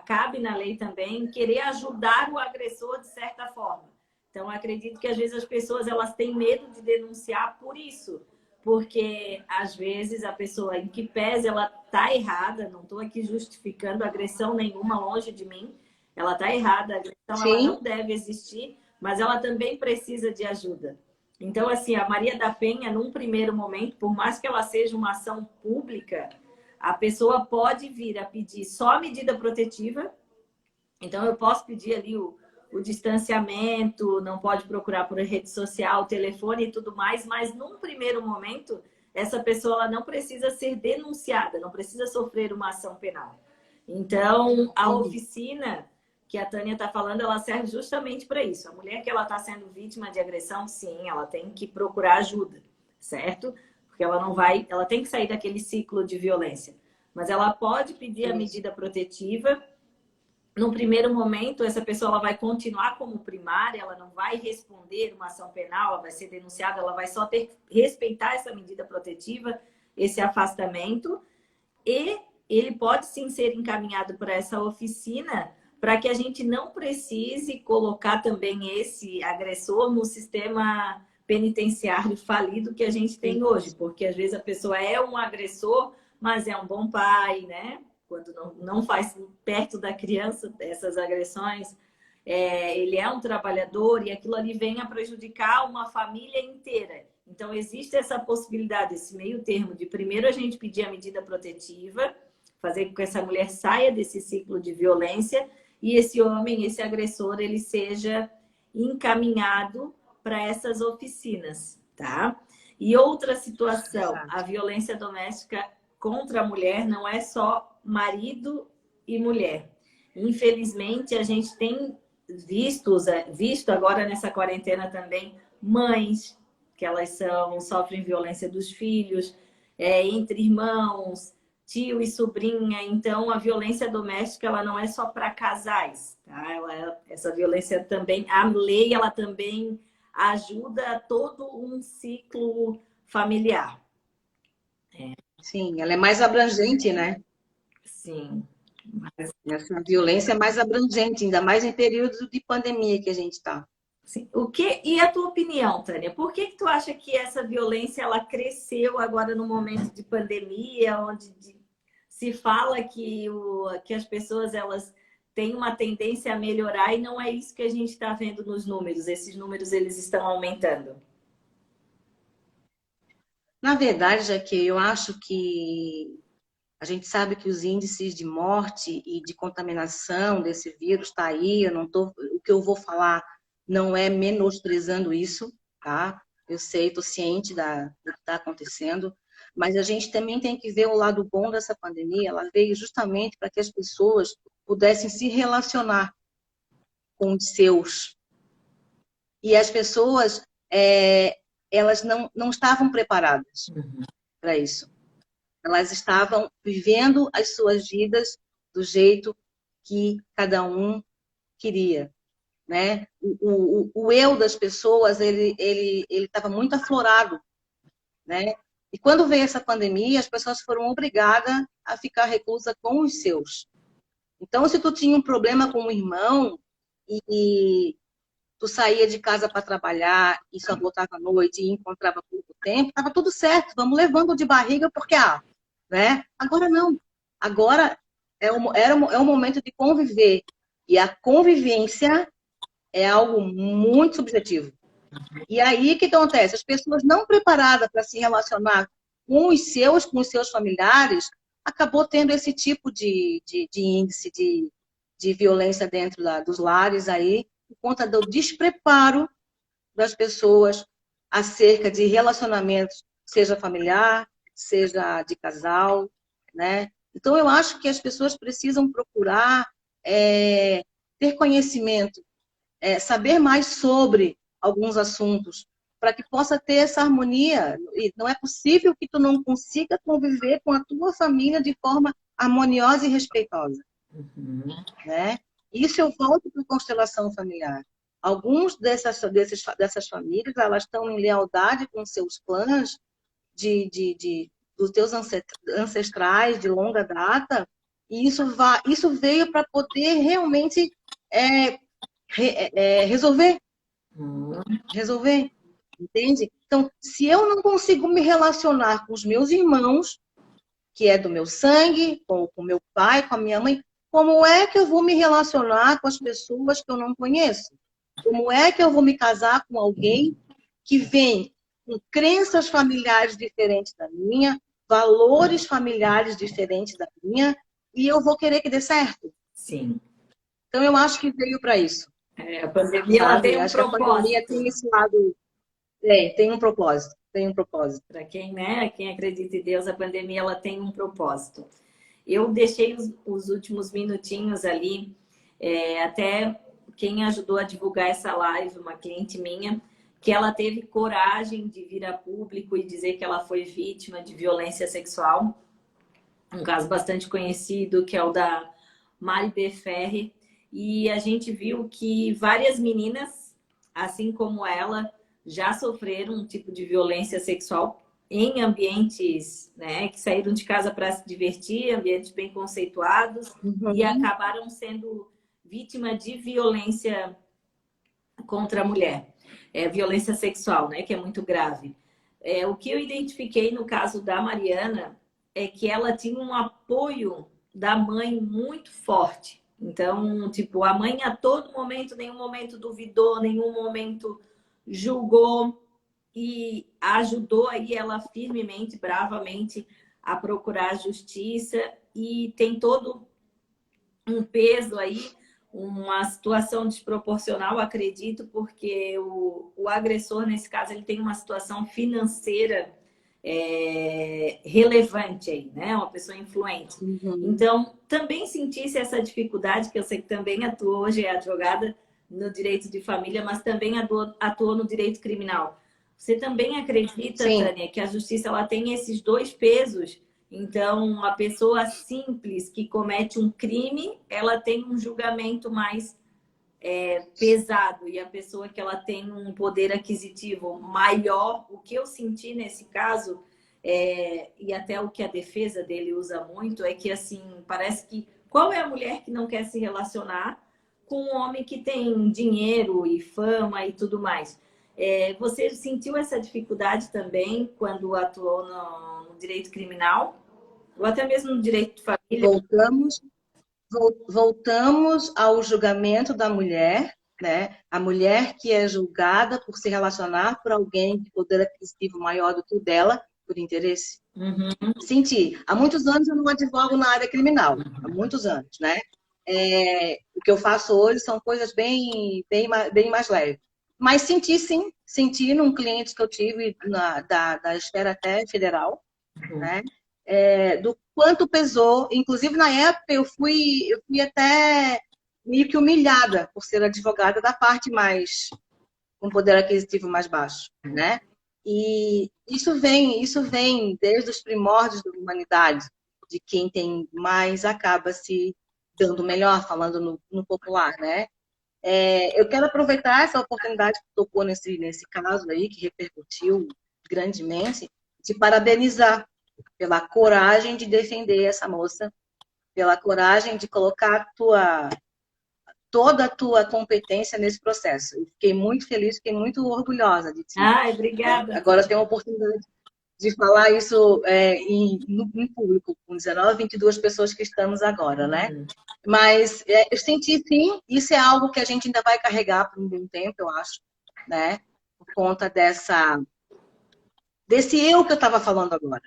cabe na lei também, querer ajudar o agressor de certa forma. Então, acredito que às vezes as pessoas elas têm medo de denunciar por isso. Porque, às vezes, a pessoa, em que pese, ela está errada. Não estou aqui justificando agressão nenhuma, longe de mim. Ela está errada, a agressão ela não deve existir, mas ela também precisa de ajuda. Então, assim, a Maria da Penha, num primeiro momento, por mais que ela seja uma ação pública, a pessoa pode vir a pedir só a medida protetiva. Então, eu posso pedir ali o distanciamento, não pode procurar por rede social, telefone e tudo mais, mas num primeiro momento, essa pessoa ela não precisa ser denunciada, não precisa sofrer uma ação penal. Então, a oficina que a Tânia está falando, ela serve justamente para isso. A mulher que ela está sendo vítima de agressão, sim, ela tem que procurar ajuda, certo? Porque ela tem que sair daquele ciclo de violência. Mas ela pode pedir a medida protetiva no primeiro momento, essa pessoa ela vai continuar como primária, ela não vai responder uma ação penal, ela vai ser denunciada, ela vai só ter que respeitar essa medida protetiva, esse afastamento, e ele pode sim ser encaminhado para essa oficina para que a gente não precise colocar também esse agressor no sistema penitenciário falido que a gente tem hoje, porque às vezes a pessoa é um agressor, mas é um bom pai, né? Quando não faz perto da criança essas agressões, ele é um trabalhador e aquilo ali vem a prejudicar uma família inteira. Então, existe essa possibilidade, esse meio termo de primeiro a gente pedir a medida protetiva, fazer com que essa mulher saia desse ciclo de violência e esse homem, esse agressor, ele seja encaminhado para essas oficinas, tá? E outra situação, a violência doméstica contra a mulher não é só marido e mulher. Infelizmente, a gente tem visto agora nessa quarentena também mães, que elas sofrem violência dos filhos, entre irmãos, tio e sobrinha. Então, a violência doméstica ela não é só para casais, tá? Essa violência também, a lei, ela também ajuda todo um ciclo familiar. Sim, ela é mais abrangente, né? Sim. Essa violência é mais abrangente, ainda mais em períodos de pandemia que a gente está. Sim. E a tua opinião, Tânia? Por que tu acha que essa violência ela cresceu agora no momento de pandemia, onde se fala que as pessoas elas têm uma tendência a melhorar e não é isso que a gente está vendo nos números? Esses números eles estão aumentando. Na verdade, Jaque, eu acho que a gente sabe que os índices de morte e de contaminação desse vírus está aí. O que eu vou falar não é menosprezando isso, tá? Eu sei, estou ciente do que está acontecendo, mas a gente também tem que ver o lado bom dessa pandemia. Ela veio justamente para que as pessoas pudessem se relacionar com os seus. E as pessoas, elas não estavam preparadas para isso. Elas estavam vivendo as suas vidas do jeito que cada um queria, né? O eu das pessoas, ele estava muito aflorado, né? E quando veio essa pandemia, as pessoas foram obrigadas a ficar reclusas com os seus. Então, se tu tinha um problema com um irmão e tu saía de casa para trabalhar e só voltava à noite e encontrava pouco tempo, estava tudo certo, vamos levando de barriga porque né? Agora não. Agora é um momento de conviver. E a convivência é algo muito subjetivo. E aí, o que acontece? As pessoas não preparadas para se relacionar com os seus familiares, acabou tendo esse tipo de índice de violência dentro dos lares aí, por conta do despreparo das pessoas acerca de relacionamentos, seja familiar, seja de casal, né? Então, eu acho que as pessoas precisam procurar ter conhecimento, saber mais sobre alguns assuntos, para que possa ter essa harmonia. E não é possível que tu não consiga conviver com a tua família de forma harmoniosa e respeitosa. Né? Isso eu volto para a constelação familiar. Alguns dessas famílias, elas estão em lealdade com seus clãs, dos teus ancestrais de longa data, e isso veio para poder realmente resolver, entende? Então, se eu não consigo me relacionar com os meus irmãos, que é do meu sangue, com o meu pai, com a minha mãe, como é que eu vou me relacionar com as pessoas que eu não conheço? Como é que eu vou me casar com alguém que vem com crenças familiares diferentes da minha, valores familiares diferentes da minha, e eu vou querer que dê certo? Sim. Então, eu acho que veio para isso. A pandemia ela tem um acho propósito. Que a pandemia tem esse lado... tem um propósito. Tem um propósito. Para quem acredita em Deus, a pandemia ela tem um propósito. Eu deixei os últimos minutinhos ali, até quem ajudou a divulgar essa live, uma cliente minha, que ela teve coragem de vir a público e dizer que ela foi vítima de violência sexual. Um caso bastante conhecido, que é o da Mari B. Ferri. e a gente viu que várias meninas, assim como ela, já sofreram um tipo de violência sexual em ambientes, né, que saíram de casa para se divertir, ambientes bem conceituados, e Uhum. acabaram sendo vítima de violência contra a mulher, violência sexual, né, que é muito grave. O que eu identifiquei no caso da Mariana é que ela tinha um apoio da mãe muito forte. Então, tipo, a mãe a todo momento, nenhum momento duvidou, nenhum momento julgou e ajudou aí ela firmemente, bravamente a procurar a justiça e tem todo um peso aí, uma situação desproporcional, acredito, porque o agressor, nesse caso, ele tem uma situação financeira relevante aí, né? Uma pessoa influente. Uhum. Então, também sentisse essa dificuldade, que eu sei que também atuou, hoje é advogada no direito de família, mas também atuou no direito criminal. Você também acredita, Sim, Tânia, que a justiça ela tem esses dois pesos? Então, a pessoa simples que comete um crime, ela tem um julgamento mais pesado e a pessoa que ela tem um poder aquisitivo maior, o que eu senti nesse caso, e até o que a defesa dele usa muito, é que assim, parece que qual é a mulher que não quer se relacionar com um homem que tem dinheiro e fama e tudo mais? Você sentiu essa dificuldade também quando atuou no direito criminal? Ou até mesmo no direito de família? voltamos, voltamos ao julgamento da mulher, né? A mulher que é julgada por se relacionar por alguém de poder aquisitivo maior do que o dela, por interesse. Uhum, Senti. Há muitos anos eu não advogo na área criminal, há muitos anos, né? O que eu faço hoje são coisas bem mais leves. Mas senti sim, senti num cliente que eu tive da esfera até federal, uhum. né? Do quanto pesou. Inclusive, na época, eu fui até meio que humilhada por ser advogada da parte mais, com poder aquisitivo mais baixo, né? E isso vem desde os primórdios da humanidade, de quem tem mais acaba se dando melhor, falando no popular, né? Eu quero aproveitar essa oportunidade que tocou nesse caso aí, que repercutiu grandemente, de parabenizar pela coragem de defender essa moça, pela coragem de colocar toda a tua competência nesse processo. Eu fiquei muito feliz, fiquei muito orgulhosa de ti. Ai, Né? obrigada, Agora eu Tânia. tenho a oportunidade de falar isso em público, com 19, 22 pessoas que estamos agora, né? Uhum. Mas eu senti, sim, isso é algo que a gente ainda vai carregar por um bom tempo, eu acho, né? Por conta desse eu que eu estava falando agora.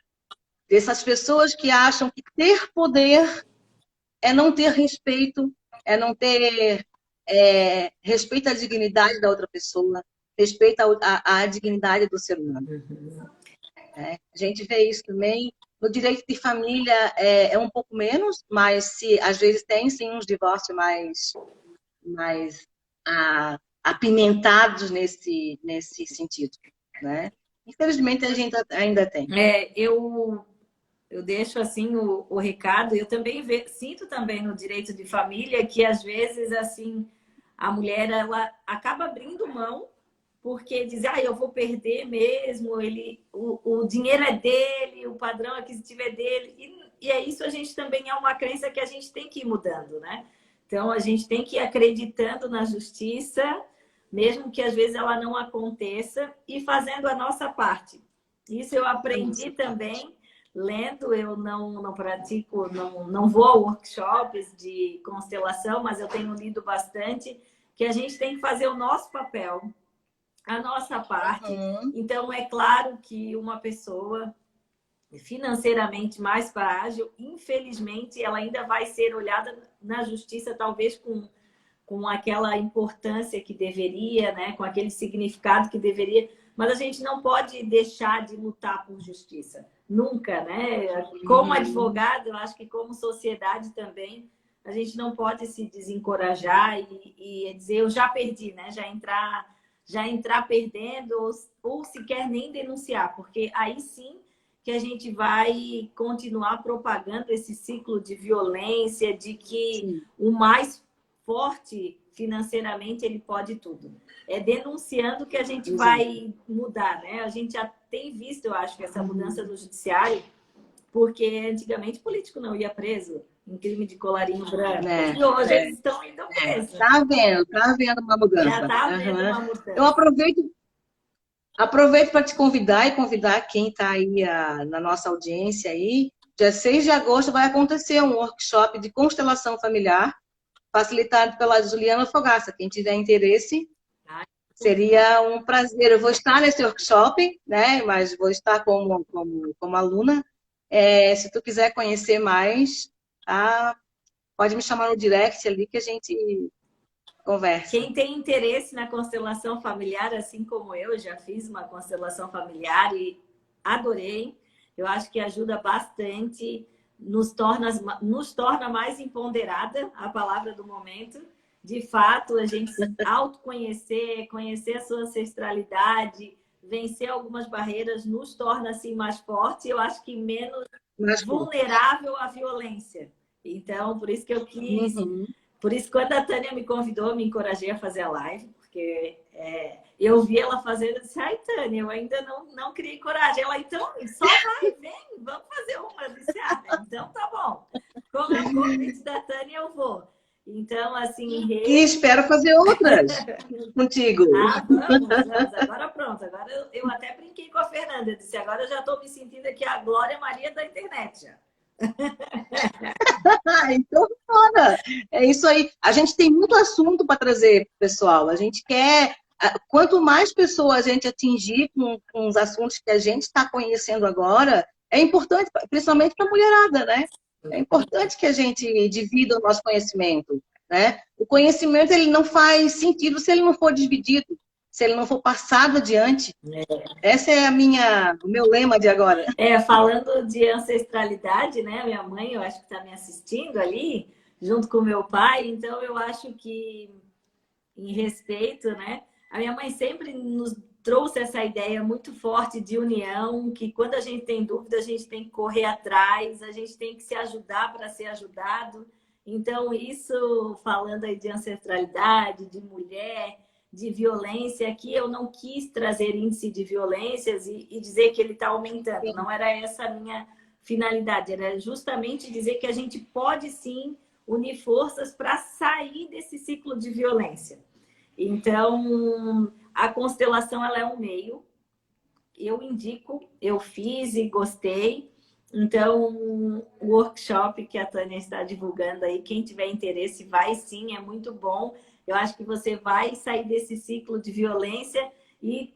Dessas pessoas que acham que ter poder é não ter respeito, é não ter respeito à dignidade da outra pessoa, respeito à dignidade do ser humano. Né? A gente vê isso também. No direito de família é um pouco menos, mas às vezes tem sim uns divórcios mais apimentados nesse sentido. Né? Infelizmente a gente ainda tem. Eu deixo assim o recado. Eu também sinto também no direito de família que às vezes assim a mulher ela acaba abrindo mão porque diz, eu vou perder mesmo, o dinheiro é dele, o padrão aquisitivo é dele. E é isso, a gente também é uma crença que a gente tem que ir mudando, né? Então a gente tem que ir acreditando na justiça, mesmo que às vezes ela não aconteça, e fazendo a nossa parte. Isso eu aprendi também lendo. Eu não pratico, não vou a workshops de constelação, mas eu tenho lido bastante, que a gente tem que fazer o nosso papel, a nossa parte. Uhum. Então, é claro que uma pessoa financeiramente mais frágil, infelizmente, ela ainda vai ser olhada na justiça, talvez com aquela importância que deveria, né? Com aquele significado que deveria, mas a gente não pode deixar de lutar por justiça. Nunca, né? Como advogado, eu acho que como sociedade também, a gente não pode se desencorajar e dizer eu já perdi, né? Já entrar perdendo ou sequer nem denunciar, porque aí sim que a gente vai continuar propagando esse ciclo de violência, de que Sim. o mais forte financeiramente, ele pode tudo. É denunciando que a gente vai mudar, né? A gente já tem visto, eu acho, que essa mudança do judiciário, porque antigamente o político não ia preso em crime de colarinho branco. E hoje eles estão indo presos. Tá vendo uma mudança. Já tá vendo uma mudança. Eu aproveito para te convidar e convidar quem está aí na nossa audiência aí. Dia 6 de agosto vai acontecer um workshop de constelação familiar, facilitado pela Juliana Fogaça. Quem tiver interesse, seria um prazer. Eu vou estar nesse workshop, né? Mas vou estar como aluna. Se tu quiser conhecer mais, pode me chamar no direct ali que a gente conversa. Quem tem interesse na constelação familiar, assim como eu, já fiz uma constelação familiar e adorei. Eu acho que ajuda bastante, nos torna mais empoderada, a palavra do momento. De fato, a gente se autoconhecer, conhecer a sua ancestralidade, vencer algumas barreiras, nos torna assim mais forte. Eu acho que menos vulnerável à violência. Então, por isso que eu quis... Por isso, quando a Tânia me convidou, me encorajei a fazer a live, porque eu vi ela fazendo e disse, ai, Tânia, eu ainda não criei coragem. Ela, então, só vai, vem, vamos fazer uma. Eu disse, então tá bom. Como é o convite da Tânia, eu vou. Então, assim... E espero fazer outras contigo. Vamos. Agora pronto. Agora eu até brinquei com a Fernanda. Eu disse, agora eu já estou me sentindo aqui a Glória Maria da internet já. Então, fora. É isso aí. A gente tem muito assunto para trazer, pessoal. A gente quer... Quanto mais pessoas a gente atingir com os assuntos que a gente está conhecendo agora, é importante, principalmente para a mulherada, né? É importante que a gente divida o nosso conhecimento, né? O conhecimento, ele não faz sentido se ele não for dividido, se ele não for passado adiante. Esse é o meu lema de agora. Falando de ancestralidade, né? Minha mãe, eu acho que está me assistindo ali, junto com meu pai. Então, eu acho que, em respeito, né? A minha mãe sempre nos trouxe essa ideia muito forte de união, que quando a gente tem dúvida, a gente tem que correr atrás, a gente tem que se ajudar para ser ajudado. Então, isso, falando aí de ancestralidade, de mulher, de violência, aqui eu não quis trazer índice de violências e dizer que ele está aumentando. Sim. Não era essa a minha finalidade, era justamente dizer que a gente pode sim unir forças para sair desse ciclo de violência. Então, a constelação ela é um meio. Eu indico, eu fiz e gostei. Então, o workshop que a Tânia está divulgando aí, quem tiver interesse, vai sim, é muito bom. Eu acho que você vai sair desse ciclo de violência e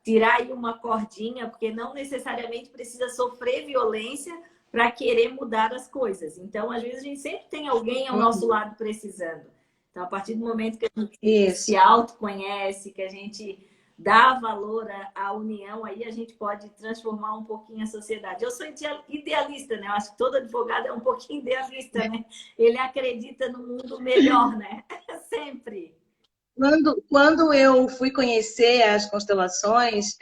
tirar aí uma cordinha, porque não necessariamente precisa sofrer violência para querer mudar as coisas. Então, às vezes, a gente sempre tem alguém ao nosso lado precisando. Então, a partir do momento que a gente se autoconhece, que a gente dá valor à união, aí a gente pode transformar um pouquinho a sociedade. Eu sou idealista, né? Eu acho que todo advogado é um pouquinho idealista, né? Ele acredita no mundo melhor, né? Sempre. Quando eu fui conhecer as constelações,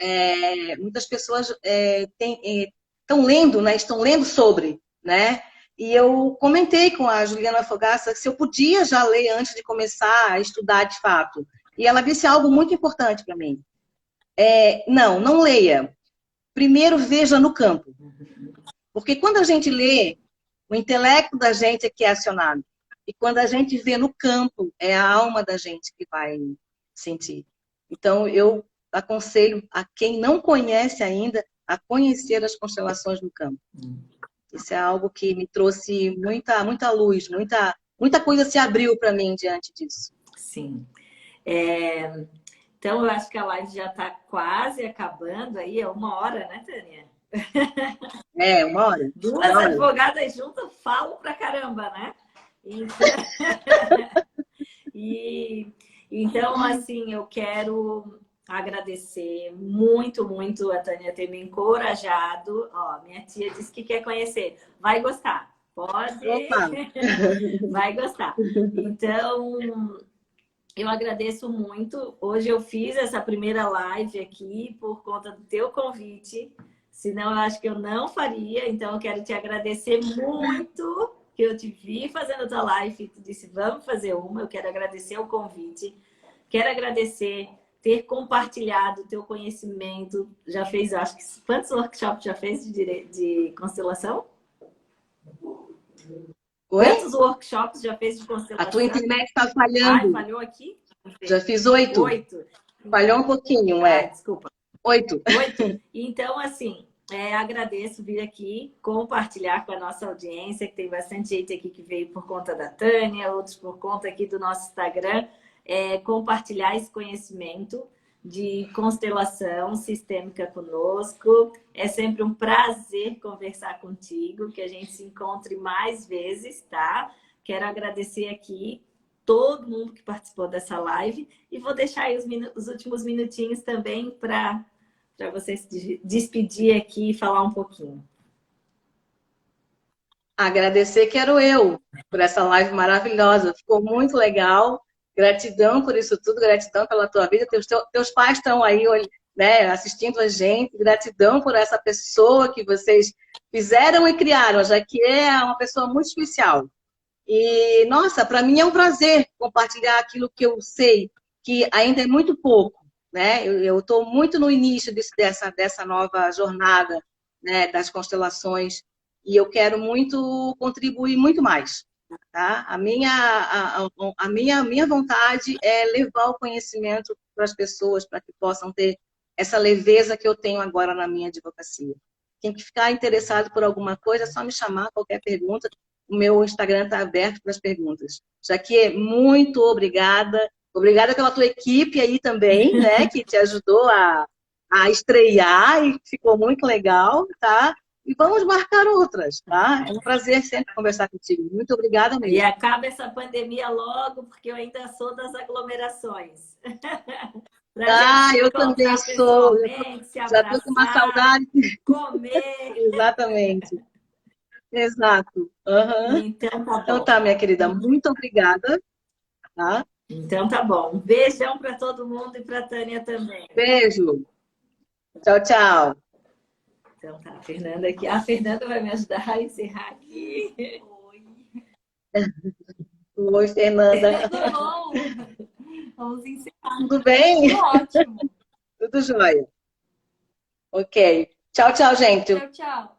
muitas pessoas estão lendo, né? Estão lendo sobre, né? E eu comentei com a Juliana Fogaça se eu podia já ler antes de começar a estudar de fato. E ela disse algo muito importante para mim. Não leia. Primeiro veja no campo. Porque quando a gente lê, o intelecto da gente é que é acionado. E quando a gente vê no campo, é a alma da gente que vai sentir. Então, eu aconselho a quem não conhece ainda a conhecer as constelações no campo. Isso é algo que me trouxe muita luz, muita coisa se abriu para mim diante disso. Sim. Então, eu acho que a live já está quase acabando aí, é 1 hora, né, Tânia? 1 hora. Duas advogadas juntas falam pra caramba, né? Então, assim, eu quero agradecer muito, muito a Tânia ter me encorajado. Ó, minha tia disse que quer conhecer. Vai gostar. Pode. Vai gostar. Então, eu agradeço muito. Hoje eu fiz essa primeira live aqui por conta do teu convite. Senão, eu acho que eu não faria. Então, eu quero te agradecer muito, que eu te vi fazendo a tua live e tu disse, vamos fazer uma. Eu quero agradecer o convite. Quero agradecer ter compartilhado o teu conhecimento. Já fez, acho que, quantos workshops já fez de constelação? Oi? Quantos workshops já fez de constelação? A tua internet está Ai, falhando. falhou aqui? Já fiz 8. 8. Falhou um pouquinho, Desculpa. 8. 8. Então, assim, agradeço vir aqui compartilhar com a nossa audiência, que tem bastante gente aqui que veio por conta da Tânia, outros por conta aqui do nosso Instagram, compartilhar esse conhecimento de constelação sistêmica conosco. É sempre um prazer conversar contigo, que a gente se encontre mais vezes, tá? Quero agradecer aqui todo mundo que participou dessa live e vou deixar aí os últimos minutinhos também para você se despedir aqui e falar um pouquinho. Agradecer quero eu por essa live maravilhosa. Ficou muito legal. Gratidão por isso tudo, gratidão pela tua vida. Teus pais estão aí, né, assistindo a gente. Gratidão por essa pessoa que vocês fizeram e criaram, já que é uma pessoa muito especial. E, nossa, para mim é um prazer compartilhar aquilo que eu sei, que ainda é muito pouco, né? Eu estou muito no início dessa nova jornada, né, das constelações, e eu quero muito contribuir muito mais. Tá? A minha vontade é levar o conhecimento para as pessoas, para que possam ter essa leveza que eu tenho agora na minha advocacia. Quem ficar interessado por alguma coisa, é só me chamar, qualquer pergunta. O meu Instagram está aberto para as perguntas. Jaque, muito obrigada. Obrigada pela tua equipe aí também, né, que te ajudou a estrear e ficou muito legal, tá? E vamos marcar outras, tá? É um prazer sempre conversar contigo. Muito obrigada mesmo. E acaba essa pandemia logo, porque eu ainda sou das aglomerações. Eu também sou. Já estou com uma saudade. Comer. Exatamente. Exato. Uhum. Então tá bom. Então tá, minha querida. Muito obrigada. Tá? Então tá bom. Um beijão para todo mundo e para a Tânia também. Beijo. Tchau, tchau. Então tá, a Fernanda aqui. A Fernanda vai me ajudar a encerrar aqui. Oi. Oi, Fernanda. Tudo bom? Vamos encerrar. Tudo bem? Tudo ótimo. Tudo jóia. Ok. Tchau, tchau, gente. Tchau, tchau.